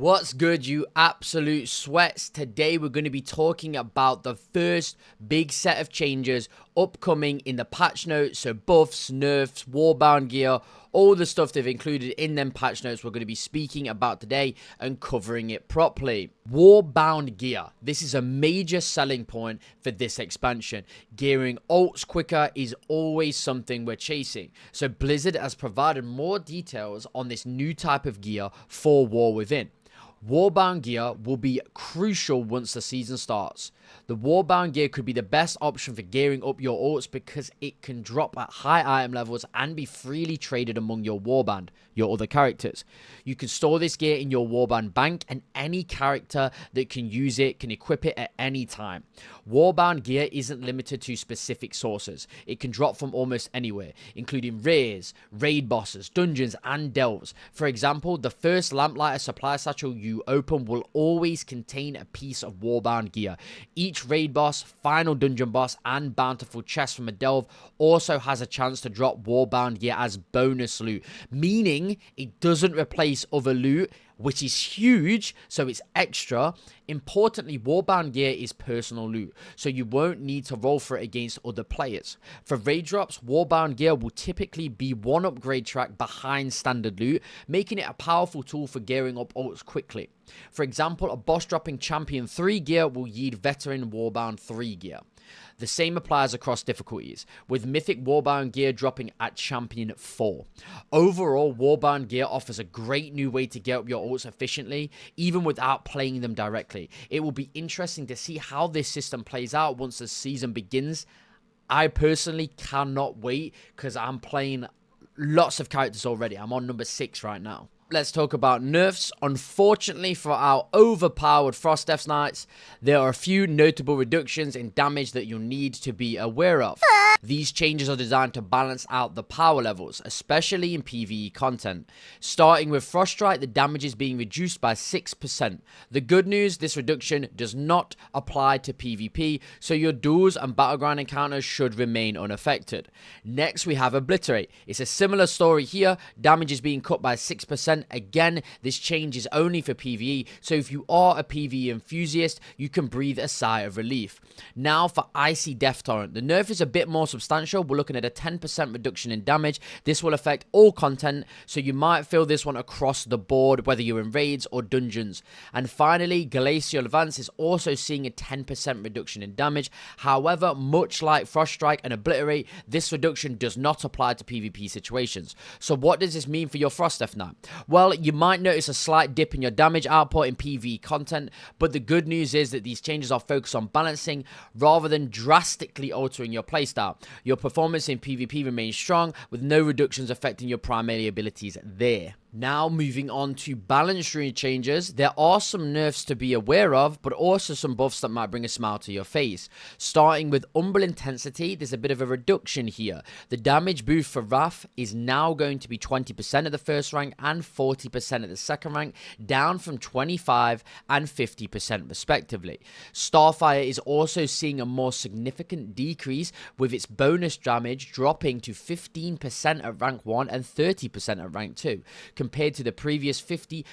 What's good, you absolute sweats? Today we're going to be talking about the first big set of changes upcoming in the patch notes. So buffs, nerfs, warbound gear, all the stuff they've included in them patch notes we're going to be speaking about today and covering it properly. Warbound gear. This is a major selling point for this expansion. Gearing ults quicker is always something we're chasing. So Blizzard has provided more details on this new type of gear for War Within. Warbound gear will be crucial once the season starts. The Warbound gear could be the best option for gearing up your ults because it can drop at high item levels and be freely traded among your Warband, your other characters. You can store this gear in your Warband bank and any character that can use it can equip it at any time. Warbound gear isn't limited to specific sources. It can drop from almost anywhere, including rares, raid bosses, dungeons, and delves. For example, the first Lamplighter supply satchel you open will always contain a piece of Warbound gear. Each raid boss, final dungeon boss, and bountiful chest from a delve also has a chance to drop Warbound gear as bonus loot, meaning it doesn't replace other loot, which is huge, so it's extra. Importantly, Warbound gear is personal loot, so you won't need to roll for it against other players. For raid drops, Warbound gear will typically be one upgrade track behind standard loot, making it a powerful tool for gearing up ults quickly. For example, a boss dropping Champion 3 gear will yield Veteran Warbound 3 gear. The same applies across difficulties, with Mythic Warbound gear dropping at Champion 4. Overall, Warbound gear offers a great new way to get up your ults efficiently, even without playing them directly. It will be interesting to see how this system plays out once the season begins. I personally cannot wait because I'm playing lots of characters already. I'm on number 6 right now. Let's talk about nerfs. Unfortunately for our overpowered Frost Death Knights, there are a few notable reductions in damage that you'll need to be aware of. These changes are designed to balance out the power levels, especially in PvE content. Starting with Frost Strike, the damage is being reduced by 6%. The good news, this reduction does not apply to PvP, so your duels and battleground encounters should remain unaffected. Next, we have Obliterate. It's a similar story here. Damage is being cut by 6%. Again, this change is only for PvE, so if you are a PvE enthusiast, you can breathe a sigh of relief. Now for Icy Death Torrent. The nerf is a bit more substantial. We're looking at a 10% reduction in damage. This will affect all content, so you might feel this one across the board, whether you're in raids or dungeons. And finally, Glacial Advance is also seeing a 10% reduction in damage. However, much like Frost Strike and Obliterate, this reduction does not apply to PvP situations. So what does this mean for your Frost Death Knight? Well, you might notice a slight dip in your damage output in PvE content, but the good news is that these changes are focused on balancing rather than drastically altering your playstyle. Your performance in PvP remains strong, with no reductions affecting your primary abilities there. Now moving on to balance rune changes, there are some nerfs to be aware of, but also some buffs that might bring a smile to your face. Starting with Umbral Intensity, there's a bit of a reduction here. The damage boost for Wrath is now going to be 20% at the first rank and 40% at the second rank, down from 25 and 50% respectively. Starfire is also seeing a more significant decrease, with its bonus damage dropping to 15% at rank 1 and 30% at rank 2. Compared to the previous 50%.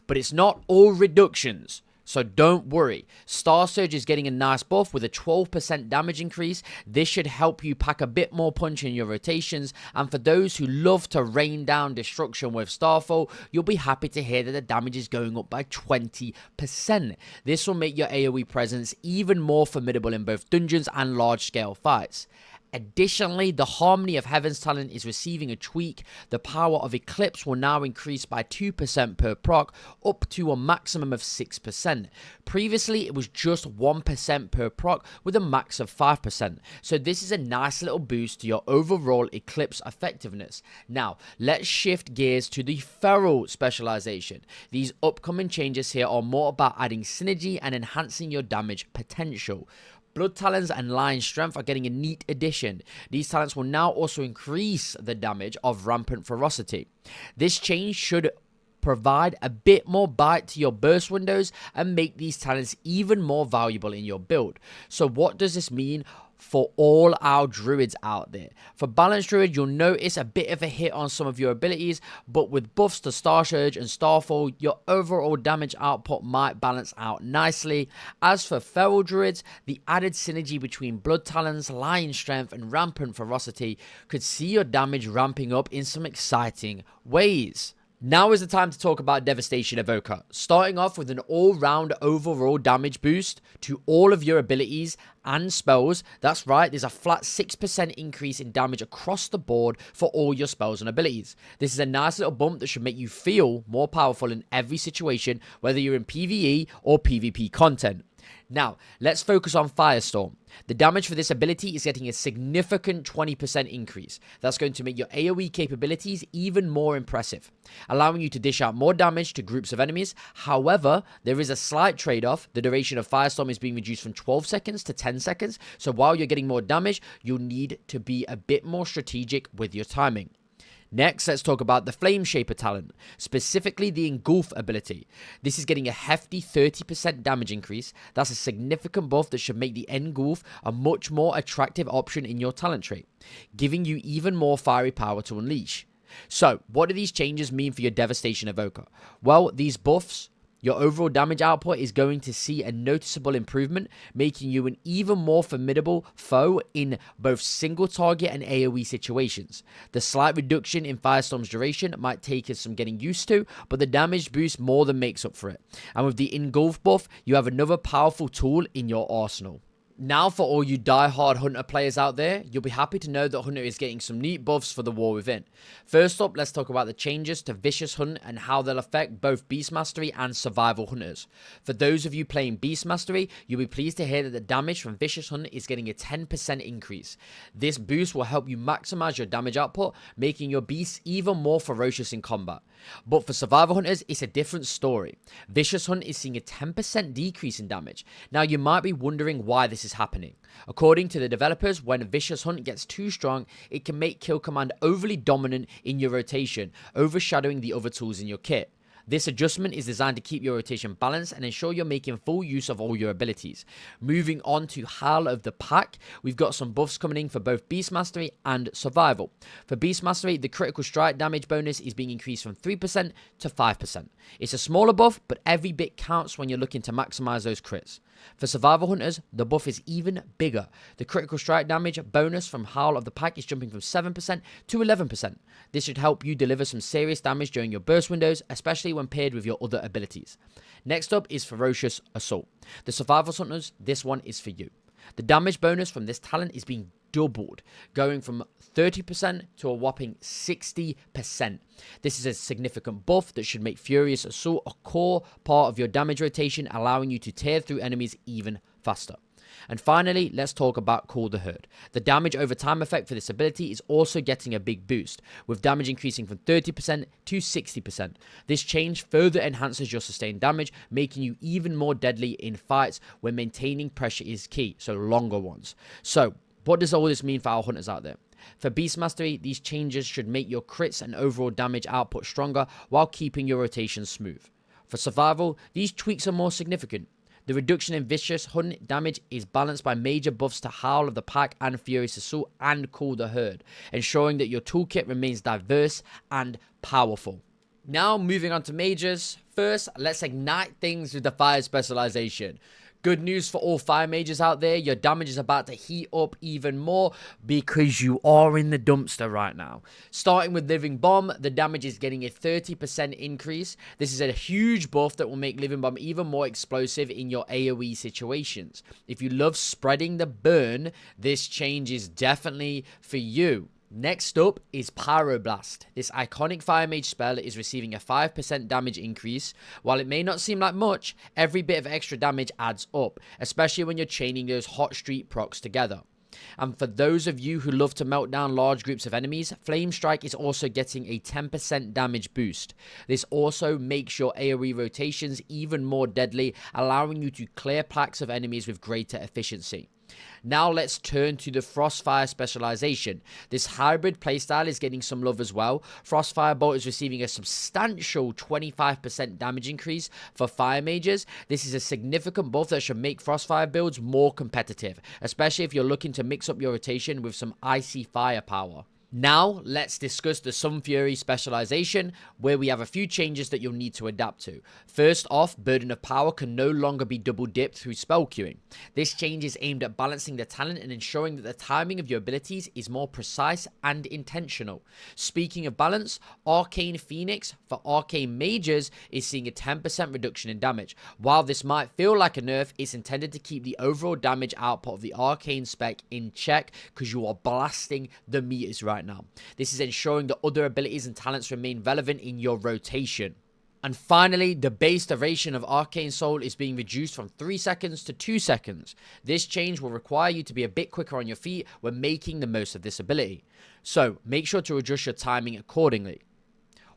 But it's not all reductions, so don't worry. Starsurge is getting a nice buff with a 12% damage increase. This should help you pack a bit more punch in your rotations, and for those who love to rain down destruction with Starfall, you'll be happy to hear that the damage is going up by 20%. This will make your AoE presence even more formidable in both dungeons and large-scale fights. Additionally, the Harmony of Heavens talent is receiving a tweak. The power of Eclipse will now increase by 2% per proc, up to a maximum of 6%. Previously, it was just 1% per proc with a max of 5%. So this is a nice little boost to your overall Eclipse effectiveness. Now, let's shift gears to the Feral specialization. These upcoming changes here are more about adding synergy and enhancing your damage potential. Blood Talons and Lion Strength are getting a neat addition. These talents will now also increase the damage of Rampant Ferocity. This change should provide a bit more bite to your burst windows and make these talents even more valuable in your build. So what does this mean? for all our druids out there. For balanced druid, you'll notice a bit of a hit on some of your abilities, but with buffs to Starsurge and Starfall, your overall damage output might balance out nicely. As for feral druids, the added synergy between blood talons, lion strength, and rampant ferocity could see your damage ramping up in some exciting ways. Now is the time to talk about Devastation Evoker, starting off with an all-round overall damage boost to all of your abilities and spells. That's right, there's a flat 6% increase in damage across the board for all your spells and abilities. This is a nice little bump that should make you feel more powerful in every situation, whether you're in PvE or PvP content. Now, let's focus on Firestorm. The damage for this ability is getting a significant 20% increase. That's going to make your AoE capabilities even more impressive, allowing you to dish out more damage to groups of enemies. However, there is a slight trade-off. The duration of Firestorm is being reduced from 12 seconds to 10 seconds. So while you're getting more damage, you'll need to be a bit more strategic with your timing. Next, let's talk about the Flame Shaper talent, specifically the Engulf ability. This is getting a hefty 30% damage increase. That's a significant buff that should make the Engulf a much more attractive option in your talent trait, giving you even more fiery power to unleash. So, what do these changes mean for your Devastation Evoker? Well, these buffs, your overall damage output is going to see a noticeable improvement, making you an even more formidable foe in both single target and AoE situations. The slight reduction in Firestorm's duration might take us some getting used to, but the damage boost more than makes up for it. And with the Engulf buff, you have another powerful tool in your arsenal. Now, for all you die-hard Hunter players out there, you'll be happy to know that Hunter is getting some neat buffs for the War Within. First up, let's talk about the changes to Vicious Hunt and how they'll affect both Beast Mastery and Survival Hunters. For those of you playing Beast Mastery, you'll be pleased to hear that the damage from Vicious Hunt is getting a 10% increase. This boost will help you maximize your damage output, making your beasts even more ferocious in combat. But for Survival Hunters, it's a different story. Vicious Hunt is seeing a 10% decrease in damage. Now, you might be wondering why this is happening. According to the developers, when Vicious Hunt gets too strong, it can make Kill Command overly dominant in your rotation, overshadowing the other tools in your kit. This adjustment is designed to keep your rotation balanced and ensure you're making full use of all your abilities. Moving on to Howl of the Pack, we've got some buffs coming in for both Beast Mastery and Survival. For Beast Mastery, the critical strike damage bonus is being increased from 3% to 5%. It's a smaller buff, but every bit counts when you're looking to maximize those crits. For Survival Hunters, the buff is even bigger. The critical strike damage bonus from Howl of the Pack is jumping from 7% to 11%. This should help you deliver some serious damage during your burst windows, especially when paired with your other abilities. Next up is Ferocious Assault. The Survival Hunters, this one is for you. The damage bonus from this talent is being doubled, going from 30% to a whopping 60%. This is a significant buff that should make Furious Assault a core part of your damage rotation, allowing you to tear through enemies even faster. And finally, let's talk about Call the Herd. The damage over time effect for this ability is also getting a big boost, with damage increasing from 30% to 60%. This change further enhances your sustained damage, making you even more deadly in fights where maintaining pressure is key, so longer ones. So, what does all this mean for our hunters out there? For Beast Mastery, these changes should make your crits and overall damage output stronger while keeping your rotation smooth. For Survival, these tweaks are more significant. The reduction in Vicious Hunt damage is balanced by major buffs to Howl of the Pack and Furious Assault and Call the Herd, ensuring that your toolkit remains diverse and powerful. Now moving on to mages. First, let's ignite things with the fire specialization. Good news for all fire mages out there, your damage is about to heat up even more because you are in the dumpster right now. Starting with Living Bomb, the damage is getting a 30% increase. This is a huge buff that will make Living Bomb even more explosive in your AoE situations. If you love spreading the burn, this change is definitely for you. Next up is Pyroblast. This iconic Fire Mage spell is receiving a 5% damage increase. While it may not seem like much, every bit of extra damage adds up, especially when you're chaining those hot street procs together. And for those of you who love to melt down large groups of enemies, Flame Strike is also getting a 10% damage boost. This also makes your AoE rotations even more deadly, allowing you to clear packs of enemies with greater efficiency. Now let's turn to the Frostfire specialization. This hybrid playstyle is getting some love as well. Frostfire Bolt is receiving a substantial 25% damage increase for Fire Mages. This is a significant buff that should make Frostfire builds more competitive, especially if you're looking to mix up your rotation with some icy firepower. Now, let's discuss the Sun Fury specialization, where we have a few changes that you'll need to adapt to. First off, Burden of Power can no longer be double dipped through spell queuing. This change is aimed at balancing the talent and ensuring that the timing of your abilities is more precise and intentional. Speaking of balance, Arcane Phoenix for Arcane Mages is seeing a 10% reduction in damage. While this might feel like a nerf, it's intended to keep the overall damage output of the Arcane spec in check because you are blasting the meters right now. This is ensuring that other abilities and talents remain relevant in your rotation. And finally, the base duration of Arcane Soul is being reduced from 3 seconds to 2 seconds. This change will require you to be a bit quicker on your feet when making the most of this ability. So make sure to adjust your timing accordingly.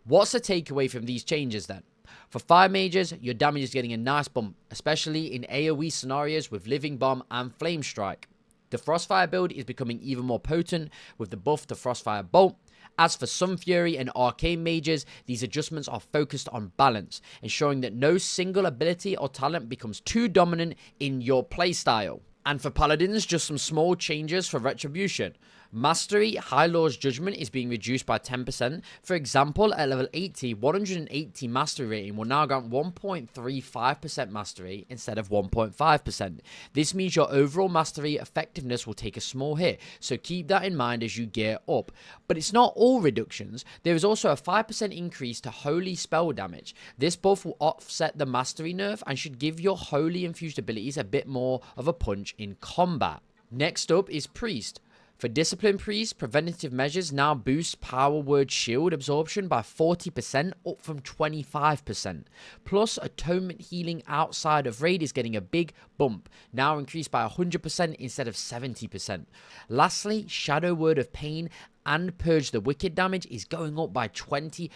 What's the takeaway from these changes then? For Fire Mages, your damage is getting a nice bump, especially in AoE scenarios with Living Bomb and Flame Strike. The Frostfire build is becoming even more potent with the buff to Frostfire Bolt. As for Sun Fury and Arcane Mages, these adjustments are focused on balance, ensuring that no single ability or talent becomes too dominant in your playstyle. And for Paladins, just some small changes for Retribution. Mastery, High Lord's Judgment is being reduced by 10%. For example, at level 80, 180 mastery rating will now grant 1.35% mastery instead of 1.5%. This means your overall mastery effectiveness will take a small hit, so keep that in mind as you gear up. But it's not all reductions. There is also a 5% increase to Holy Spell damage. This buff will offset the mastery nerf and should give your Holy infused abilities a bit more of a punch in combat. Next up is Priest. For Discipline Priest, preventative measures now boost Power Word Shield absorption by 40%, up from 25%. Plus, Atonement Healing outside of Raid is getting a big bump, now increased by 100% instead of 70%. Lastly, Shadow Word of Pain and Purge the Wicked damage is going up by 20%.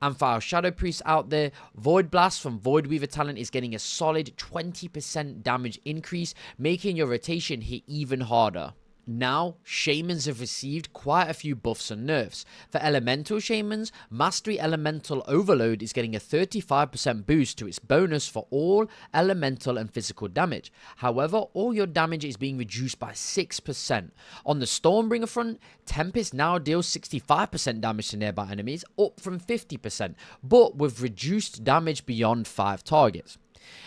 And for our Shadow Priests out there, Void Blast from Void Weaver talent is getting a solid 20% damage increase, making your rotation hit even harder. Now, Shamans have received quite a few buffs and nerfs. For Elemental Shamans, Mastery Elemental Overload is getting a 35% boost to its bonus for all elemental and physical damage. However, all your damage is being reduced by 6%. On the Stormbringer front, Tempest now deals 65% damage to nearby enemies, up from 50%, but with reduced damage beyond 5 targets.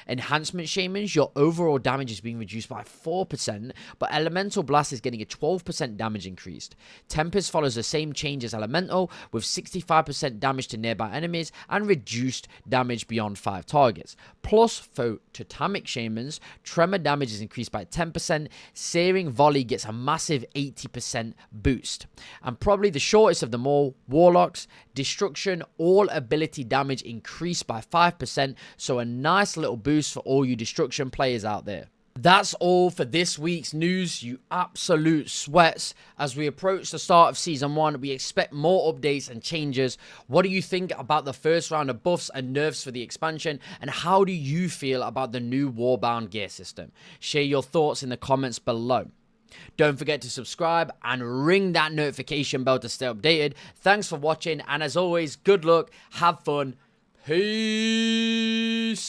Enhancement Shamans, your overall damage is being reduced by 4%, but Elemental Blast is getting a 12% damage increased. Tempest follows the same change as Elemental, with 65% damage to nearby enemies and reduced damage beyond 5 targets. Plus, for Totemic Shamans, Tremor damage is increased by 10%, Searing Volley gets a massive 80% boost. And probably the shortest of them all, Warlocks, Destruction, all ability damage increased by 5%, so a nice little boost for all you Destruction players out there. That's all for this week's news, you absolute sweats. As we approach the start of Season 1, we expect more updates and changes. What do you think about the first round of buffs and nerfs for the expansion? And how do you feel about the new Warbound gear system? Share your thoughts in the comments below. Don't forget to subscribe and ring that notification bell to stay updated. Thanks for watching, and as always, good luck, have fun, peace.